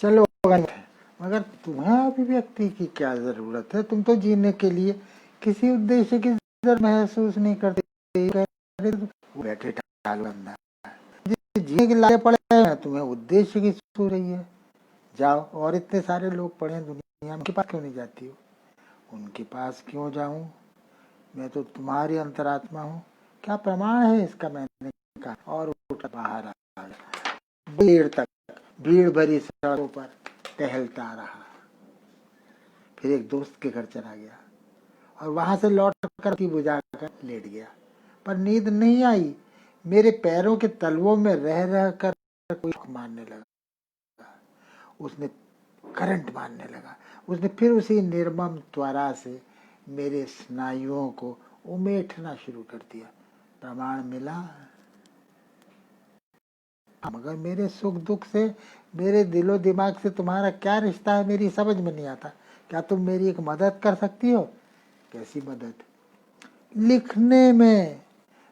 चलो मगर तुम्हें अभिव्यक्ति की क्या जरूरत है? तुम तो जीने के लिए किसी उद्देश्य की जरूरत महसूस नहीं करते। बैठे ठाल बंदा जीने के लायक पड़े हैं, तुम्हें उद्देश्य की सूझ रही है। जाओ, और इतने सारे लोग पड़े हैं दुनिया में, उनके पास क्यों नहीं जाती हो? उनके पास क्यों जाऊं? मैं तो तुम्हारी अंतरात्मा हूँ। क्या प्रमाण है इसका? मैंने कहा और उठ बाहर आ गया। देर तक भीड़ भरी सड़कों पर टहलता रहा। फिर एक दोस्त के घर चला गया और वहां से लौट कर बुझा कर लेट गया, पर नींद नहीं आई। मेरे पैरों के तलवों में रह रह कर कोई मारने लगा। उसने करंट मारने लगा। उसने फिर उसी निर्मम त्वरा से मेरे स्नायुओं को उमेटना शुरू कर दिया। प्रमाण मिला। मगर मेरे सुख दुख से, मेरे दिलो दिमाग से तुम्हारा क्या रिश्ता है, मेरी समझ में नहीं आता। क्या तुम मेरी एक मदद कर सकती हो? कैसी मदद? लिखने में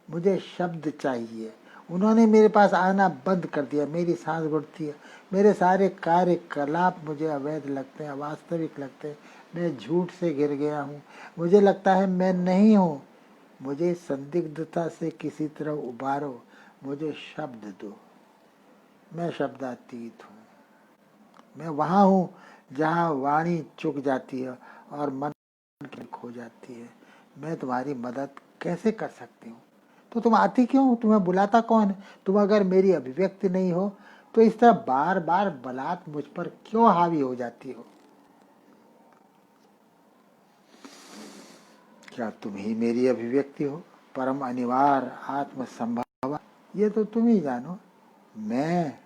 मुझे शब्द चाहिए। उन्होंने मेरे पास आना बंद कर दिया। मेरी सांस घुटती है। मेरे सारे कार्यकलाप मुझे अवैध लगते हैं, अवास्तविक लगते हैं। मैं झूठ से घिर गया हूँ। मुझे लगता है मैं नहीं हूँ। मुझे संदिग्धता से किसी तरह उबारो। मुझे शब्द दो। मैं शब्दातीत हूँ। मैं वहाँ हूँ जहाँ वाणी चुक जाती है और मन खो जाती है। मैं तुम्हारी मदद कैसे कर सकती हूँ? तो तुम आती क्यों? तुम्हें बुलाता कौन है? तुम अगर मेरी अभिव्यक्ति नहीं हो तो इस तरह बार बार बलात् मुझ पर क्यों हावी हो जाती हो? क्या तुम ही मेरी अभिव्यक्ति हो? परम अनिवार्य आत्म संभव, ये तो तुम ही जानो। मैं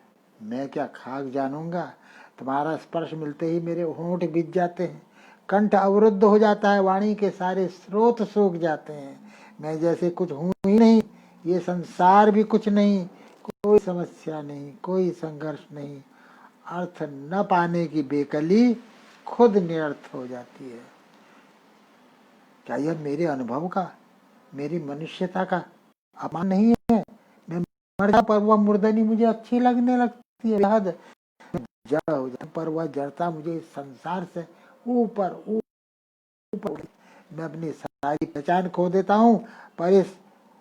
क्या खाक जानूंगा? तुम्हारा स्पर्श मिलते ही मेरे होंठ बिज जाते हैं, कंठ अवरुद्ध हो जाता है, वाणी के सारे स्रोत सूख जाते हैं। मैं जैसे कुछ हूं ही नहीं, ये संसार भी कुछ नहीं, कोई समस्या नहीं, कोई संघर्ष नहीं। अर्थ न पाने की बेकली खुद निरर्थ हो जाती है। क्या यह मेरे अनुभव का, मेरी मनुष्यता का अपमान नहीं है? मैं मर जा पर वह मुर्दनी मुझे अच्छी लगने लगती है। हद जड़ हो जाता पर वह जड़ता मुझे इस संसार से ऊपर ऊपर। मैं अपनी सारी पहचान खो देता हूँ, पर इस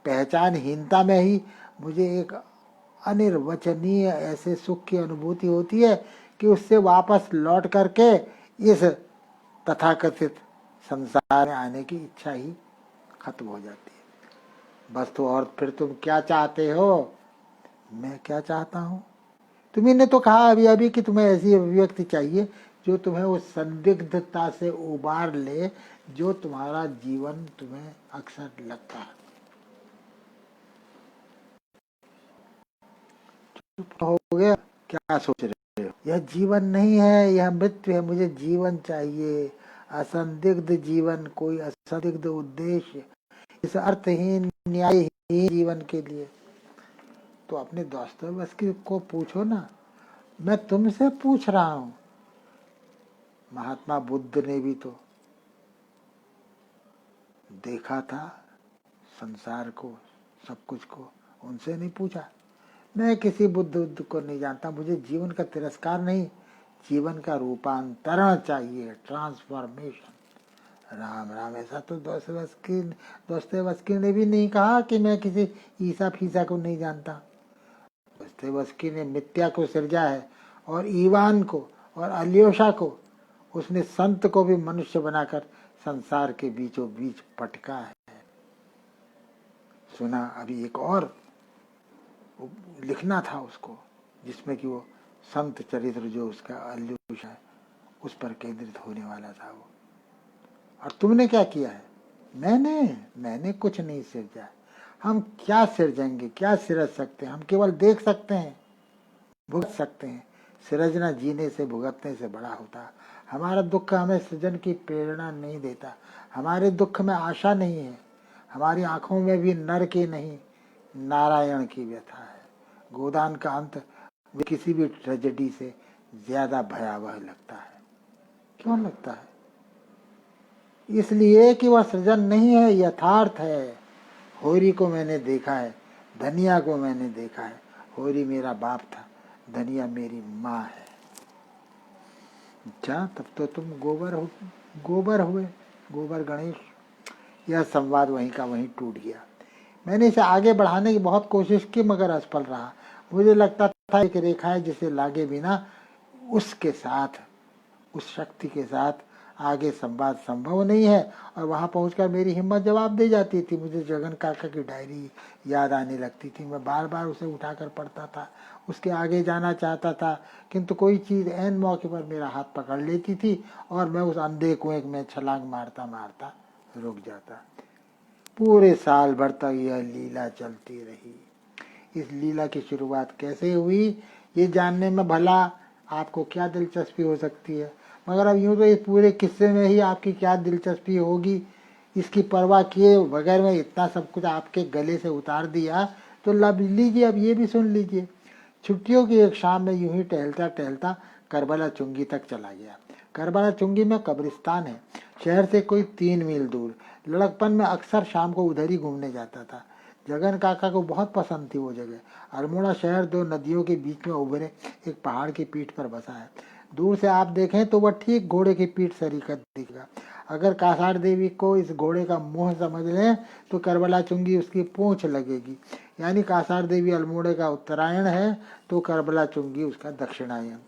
पहचानहीनता में ही मुझे एक अनिर्वचनीय ऐसे सुख की अनुभूति होती है कि उससे वापस लौट करके इस तथाकथित संसार में आने की इच्छा ही खत्म हो जाती है। बस तो और फिर तुम क्या चाहते हो? मैं क्या चाहता हूँ? तुम्ही ने तो कहा अभी अभी कि तुम्हें ऐसी अभिव्यक्ति चाहिए जो तुम्हें उस संदिग्धता से उबार ले जो तुम्हारा जीवन तुम्हें अक्सर लगता है। चुप हो गया? क्या सोच रहे हो? यह जीवन नहीं है, यह मृत्यु है। मुझे जीवन चाहिए, असंदिग्ध जीवन, कोई असंदिग्ध उद्देश्य, इस अर्थहीन न्यायहीन जीवन के लिए। तो अपने दोस्तों को पूछो ना, मैं तुमसे पूछ रहा हूं। महात्मा बुद्ध ने भी तो देखा था संसार को, सब कुछ को, उनसे नहीं पूछा। मैं किसी बुद्ध को नहीं जानता। मुझे जीवन का तिरस्कार नहीं, जीवन का रूपांतरण चाहिए, ट्रांसफॉर्मेशन। राम राम, ऐसा तो दोस्तोयेवस्की ने भी नहीं कहा कि मैं किसी ईसा फीसा को नहीं जानता। दोस्तोयेवस्की ने मिथ्या को सिरजा है, और ईवान को और अल्योशा को, उसने संत को भी मनुष्य बनाकर संसार के बीचों बीच पटका है। सुना अभी एक और लिखना था उसको, जिसमें कि वो संत चरित्र जो उसका अल्योशा है उस पर केंद्रित होने वाला था वो। और तुमने क्या किया है? मैंने कुछ नहीं सिरजा। हम क्या सिरजेंगे? क्या सिरज सकते हैं? हम केवल देख सकते हैं, भुगत सकते हैं। सिरजना जीने से, भुगतने से बड़ा होता। हमारा दुख हमें सृजन की प्रेरणा नहीं देता। हमारे दुख में आशा नहीं है। हमारी आंखों में भी नर की नहीं, नारायण की व्यथा है। गोदान का अंत किसी भी ट्रेजेडी से ज्यादा भयावह लगता है। क्यों लगता है? इसलिए कि वह सृजन नहीं है, यथार्थ है। होरी को मैंने देखा है, धनिया को मैंने देखा है। होरी मेरा बाप था, धनिया मेरी माँ है। अच्छा, तब तो तुम गोबर हुए, गोबर गणेश। यह संवाद वहीं का वहीं टूट गया। मैंने इसे आगे बढ़ाने की बहुत कोशिश की मगर असफल रहा। मुझे लगता था एक रेखा है जिसे लागे बिना उसके साथ, उस शक्ति के साथ आगे संवाद संभव नहीं है। और वहां पहुंचकर मेरी हिम्मत जवाब दे जाती थी। मुझे जगन काका की डायरी याद आने लगती थी। मैं बार बार उसे उठाकर पढ़ता था, उसके आगे जाना चाहता था, किंतु कोई चीज ऐन मौके पर मेरा हाथ पकड़ लेती थी और मैं उस अंधे कुएं में छलांग मारता मारता रुक जाता। पूरे साल भर तक यह लीला चलती रही। इस लीला की शुरुआत कैसे हुई ये जानने में भला आपको क्या दिलचस्पी हो सकती है, मगर अब यूं तो इस पूरे किस्से में ही आपकी क्या दिलचस्पी होगी। इसकी परवाह किए बगैर मैं इतना सब कुछ आपके गले से उतार दिया, तो लब लीजिए, अब ये भी सुन लीजिए। छुट्टियों की एक शाम में यूं ही टहलता टहलता करबला चुंगी तक चला गया। करबला चुंगी में कब्रिस्तान है, शहर से कोई 3 मील दूर। लड़कपन में अक्सर शाम को उधर ही घूमने जाता था। जगन काका को बहुत पसंद थी वो जगह। अल्मोड़ा शहर 2 नदियों के बीच में उभरे एक पहाड़ की पीठ पर बसा है। दूर से आप देखें तो वह ठीक घोड़े की पीठ सरीखत दिखेगा। अगर कासार देवी को इस घोड़े का मुंह समझ लें तो करबला चुंगी उसकी पूंछ लगेगी। यानी कासार देवी अल्मोड़े का उत्तरायण है तो करबला चुंगी उसका दक्षिणायन।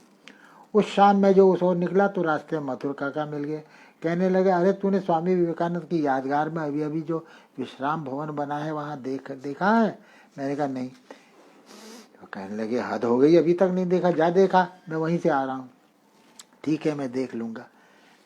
उस शाम में जो उस ओर निकला तो रास्ते में मथुर काका मिल गए। कहने लगे, अरे तूने स्वामी विवेकानंद की यादगार में अभी अभी जो विश्राम भवन बना है वहां देखा है? मैंने कहा नहीं। तो कहने लगे, हद हो गई, अभी तक नहीं देखा? जा देखा, मैं वहीं से आ रहा हूँ। ठीक है, मैं देख लूंगा।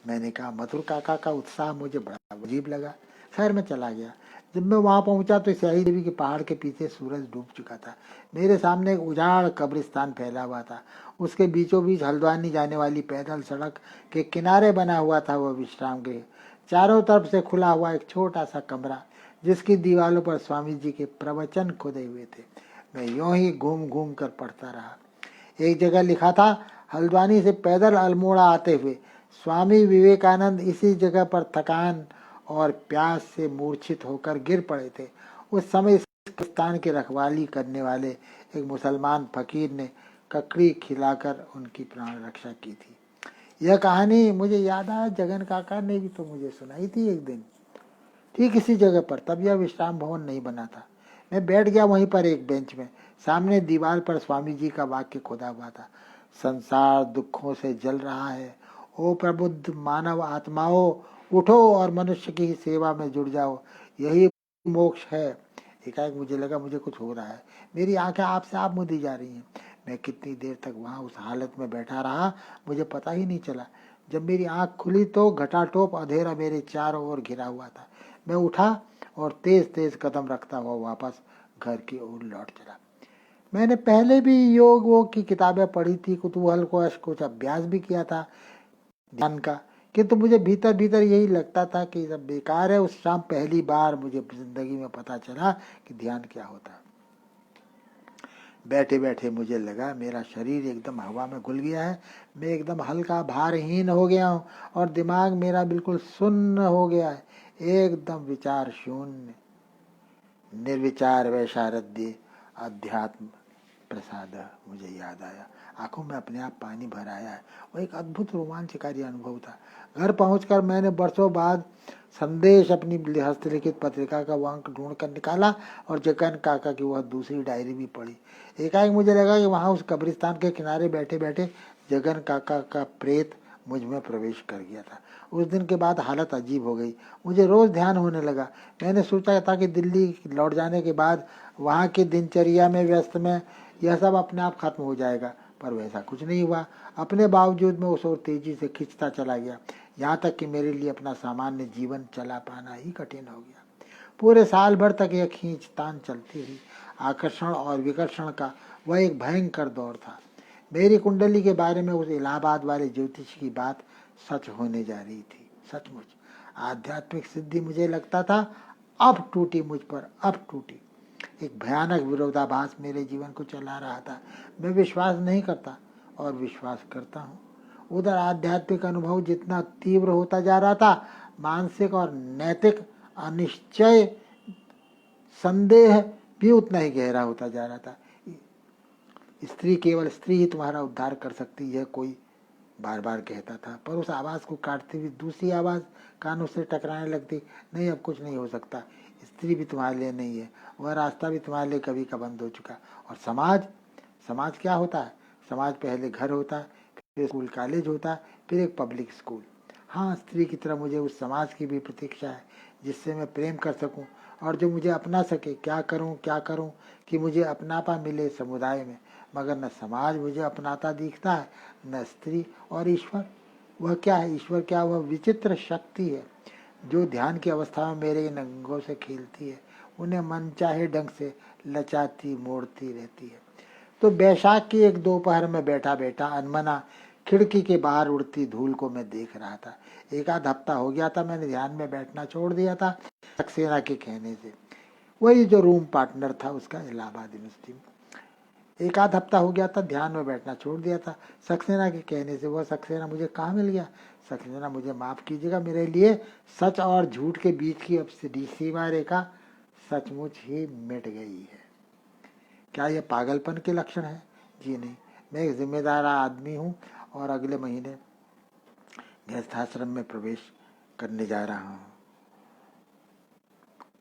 मैंने कहा। मथुर काका का उत्साह मुझे बड़ा अजीब लगा। खैर मैं चला गया। जब मैं वहां पहुंचा तो स्याही देवी के पहाड़ के पीछे सूरज डूब चुका था। मेरे सामने एक उजाड़ कब्रिस्तान फैला हुआ था। उसके बीचों बीच हल्द्वानी जाने वाली पैदल सड़क के किनारे बना हुआ था वह विश्राम गृह। चारों तरफ से खुला हुआ एक छोटा सा कमरा जिसकी दीवारों पर स्वामी जी के प्रवचन खुदे हुए थे। मैं यूं ही घूम घूम कर पढ़ता रहा। एक जगह लिखा था, हल्द्वानी से पैदल अल्मोड़ा आते हुए स्वामी विवेकानंद इसी जगह पर थकान और प्यास से मूर्छित होकर गिर पड़े थे। उस समय इस स्थान की रखवाली करने वाले एक मुसलमान फकीर ने ककड़ी खिलाकर उनकी प्राण रक्षा की थी। यह कहानी मुझे याद आया, जगन काका ने भी तो मुझे सुनाई थी एक दिन, ठीक इसी जगह पर। तब यह विश्राम भवन नहीं बना था। मैं बैठ गया वहीं पर एक बेंच में। सामने दीवार पर स्वामी जी का वाक्य खुदा हुआ था, संसार दुखों से जल रहा है, ओ प्रबुद्ध मानव आत्माओं, उठो और मनुष्य की सेवा में जुड़ जाओ, यही मोक्ष है। एकाएक मुझे लगा मुझे कुछ हो रहा है। मेरी आंखें आपसे आप मुदी जा रही हैं। मैं कितनी देर तक वहां उस हालत में बैठा रहा मुझे पता ही नहीं चला। जब मेरी आंख खुली तो घटाटोप अंधेरा मेरे चारों ओर घिरा हुआ था। मैं उठा और तेज तेज कदम रखता हुआ वापस घर की ओर लौट चला। मैंने पहले भी योग वोग की किताबें पढ़ी थी, कुतूहल को कुछ अभ्यास भी किया था ध्यान का, किंतु मुझे भीतर भीतर यही लगता था कि सब बेकार है। उस शाम पहली बार मुझे जिंदगी में पता चला कि ध्यान क्या होता है। बैठे बैठे मुझे लगा मेरा शरीर एकदम हवा में घुल गया है। मैं एकदम हल्का भारहीन हो गया हूँ और दिमाग मेरा बिल्कुल सुन्न हो गया है, एकदम विचार शून्य। निर्विचार वैशारद्य अध्यात्म प्रसाद मुझे याद आया। आंखों में अपने आप पानी भर आया है। वो एक अद्भुत रोमांचकारी अनुभव था। घर पहुंचकर मैंने वर्षों बाद संदेश अपनी हस्तलिखित पत्रिका का वो अंक ढूंढ कर निकाला और जगन काका की वह दूसरी डायरी भी पढ़ी। एकाएक मुझे लगा कि वहां उस कब्रिस्तान के किनारे बैठे बैठे जगन काका का प्रेत मुझ में प्रवेश कर गया था। उस दिन के बाद हालत अजीब हो गई। मुझे रोज ध्यान होने लगा। मैंने सोचा था कि दिल्ली लौट जाने के बाद वहाँ की दिनचर्या में व्यस्त में यह सब अपने आप खत्म हो जाएगा, पर वैसा कुछ नहीं हुआ। अपने बावजूद में उस ओर तेजी से खिंचता चला गया, यहाँ तक कि मेरे लिए अपना सामान्य जीवन चला पाना ही कठिन हो गया। पूरे साल भर तक यह खींचतान चलती रही। आकर्षण और विकर्षण का वह एक भयंकर दौर था। मेरी कुंडली के बारे में उस इलाहाबाद वाले ज्योतिष की बात सच होने जा रही थी। सचमुच आध्यात्मिक सिद्धि मुझे लगता था अब टूटी मुझ पर, अब टूटी। एक भयानक विरोधाभास मेरे जीवन को चला रहा था। मैं विश्वास नहीं करता और विश्वास करता हूँ। उधर आध्यात्मिक अनुभव जितना तीव्र होता जा रहा था, मानसिक और नैतिक अनिश्चय संदेह भी उतना ही गहरा होता जा रहा था। स्त्री, केवल स्त्री ही तुम्हारा उद्धार कर सकती है, कोई बार बार कहता था, पर उस आवाज़ को काटती हुई दूसरी आवाज़ कानों से टकराने लगती, नहीं अब कुछ नहीं हो सकता, स्त्री भी तुम्हारे लिए नहीं है, वह रास्ता भी तुम्हारे लिए कभी का बंद हो चुका। और समाज, समाज क्या होता है? समाज पहले घर होता है, फिर स्कूल कॉलेज होता है, फिर एक पब्लिक स्कूल। हाँ, स्त्री की तरह मुझे उस समाज की भी प्रतीक्षा है जिससे मैं प्रेम कर सकूं और जो मुझे अपना सके। क्या करूं कि मुझे अपनापा मिले समुदाय में, मगर न समाज मुझे अपनाता दिखता है, न स्त्री। और ईश्वर, वह क्या है? ईश्वर क्या? वह विचित्र शक्ति है जो ध्यान की अवस्था में मेरे इन अंगों से खेलती है, उन्हें मनचाहे ढंग से लचाती मोड़ती रहती है। तो बैसाख की एक दोपहर में बैठा बैठा अनमना खिड़की के बाहर उड़ती धूल को मैं देख रहा था। एक आध हफ्ता हो गया था मैंने ध्यान में बैठना छोड़ दिया था, सक्सेना के कहने से। वही जो रूम पार्टनर था उसका, इलाहाबाद यूनिवर्सिटी में। एक आध हफ्ता हो गया था ध्यान में बैठना छोड़ दिया था सक्सेना के कहने से। वह सक्सेना मुझे कहाँ मिल गया? सक्सेना, मुझे माफ कीजिएगा, मेरे लिए सच और झूठ के बीच की अब सीमा रेखा सचमुच ही मिट गई है। क्या यह पागलपन के लक्षण है? जी नहीं, मैं एक जिम्मेदार आदमी हूँ और अगले महीने गृहस्थाश्रम में प्रवेश करने जा रहा हूँ।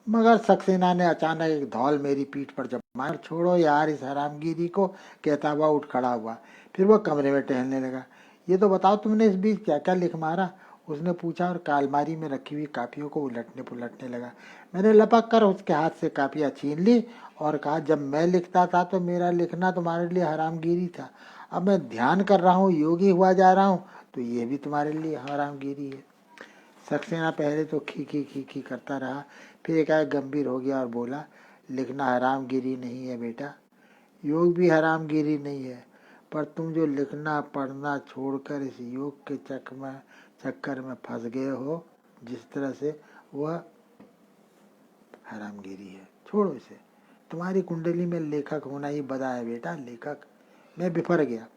मगर सक्सेना ने अचानक एक धौल मेरी पीठ पर जमाया। छोड़ो यार इस हरामगिरी को, कहता हुआ उठ खड़ा हुआ। फिर वह कमरे में टहलने लगा। ये तो बताओ तुमने इस बीच क्या क्या लिख मारा? उसने पूछा और कालमारी में रखी हुई कापियों को उलटने पुलटने लगा। मैंने लपक कर उसके हाथ से कापियाँ छीन ली और कहा, जब मैं लिखता था तो मेरा लिखना तुम्हारे लिए हरामगिरी था। अब मैं ध्यान कर रहा हूँ, योगी हुआ जा रहा हूँ, तो ये भी तुम्हारे लिए हरामगिरी है। सक्सेना पहले तो खी करता रहा, फिर एकाएक गंभीर हो गया और बोला, लिखना हरामगिरी नहीं है बेटा, योग भी हरामगिरी नहीं है, पर तुम जो लिखना पढ़ना छोड़कर इस योग के चक्कर में फंस गए हो जिस तरह से, वह हरामगिरी है। छोड़ो इसे। तुम्हारी कुंडली में लेखक होना ही बदा है बेटा, लेखक। मैं बिफर गया।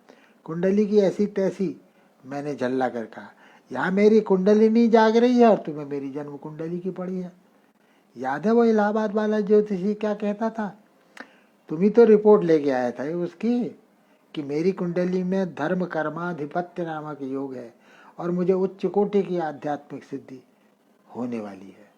कुंडली की ऐसी तैसी, मैंने झल्ला कर कहा। यहाँ मेरी कुंडली नहीं जाग रही है और तुम्हें मेरी जन्म कुंडली की पड़ी है। याद है वो इलाहाबाद वाला ज्योतिषी क्या कहता था? तुम ही तो रिपोर्ट लेके आया था उसकी कि मेरी कुंडली में धर्म कर्माधिपत्य नामक योग है और मुझे उच्च कोटि की आध्यात्मिक सिद्धि होने वाली है।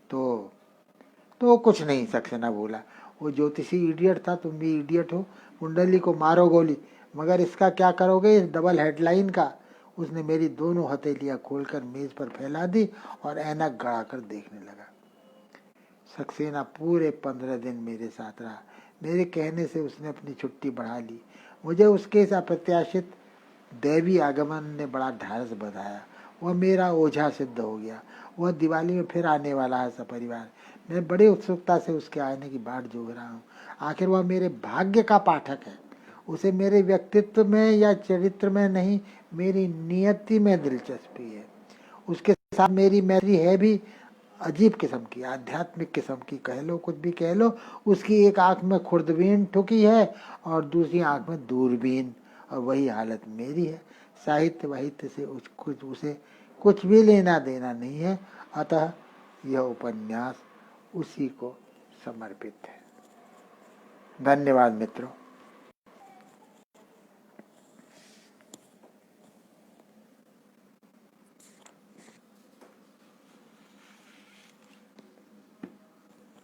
तो कुछ नहीं, सक्सेना बोला। वो ज्योतिषी इडियट था, तुम भी इडियट हो। कुंडली को मारो गोली, मगर इसका क्या करोगे इस डबल हेडलाइन का? उसने मेरी दोनों हथेलियां खोलकर मेज पर फैला दी और ऐनक गड़ाकर देखने लगा। सक्सेना पूरे 15 दिन मेरे साथ रहा। मेरे कहने से उसने अपनी छुट्टी बढ़ा ली। मुझे उसके इस अप्रत्याशित दैवी आगमन ने बड़ा ढाढ़स बंधाया। वह मेरा ओझा सिद्ध हो गया। वह दिवाली में फिर आने वाला है सपरिवार। मैं बड़ी उत्सुकता से उसके आने की बाट जोह रहा हूँ। आखिर वह मेरे भाग्य का पाठक है। उसे मेरे व्यक्तित्व में या चरित्र में नहीं, मेरी नियति में दिलचस्पी है। उसके साथ मेरी मैत्री है भी अजीब किस्म की, आध्यात्मिक किस्म की, कह लो कुछ भी कह लो। उसकी एक आंख में खुर्दबीन ठुकी है और दूसरी आंख में दूरबीन, और वही हालत मेरी है। साहित्य वाहित्य से उसे कुछ भी लेना देना नहीं है, अतः यह उपन्यास उसी को समर्पित है। धन्यवाद मित्रों।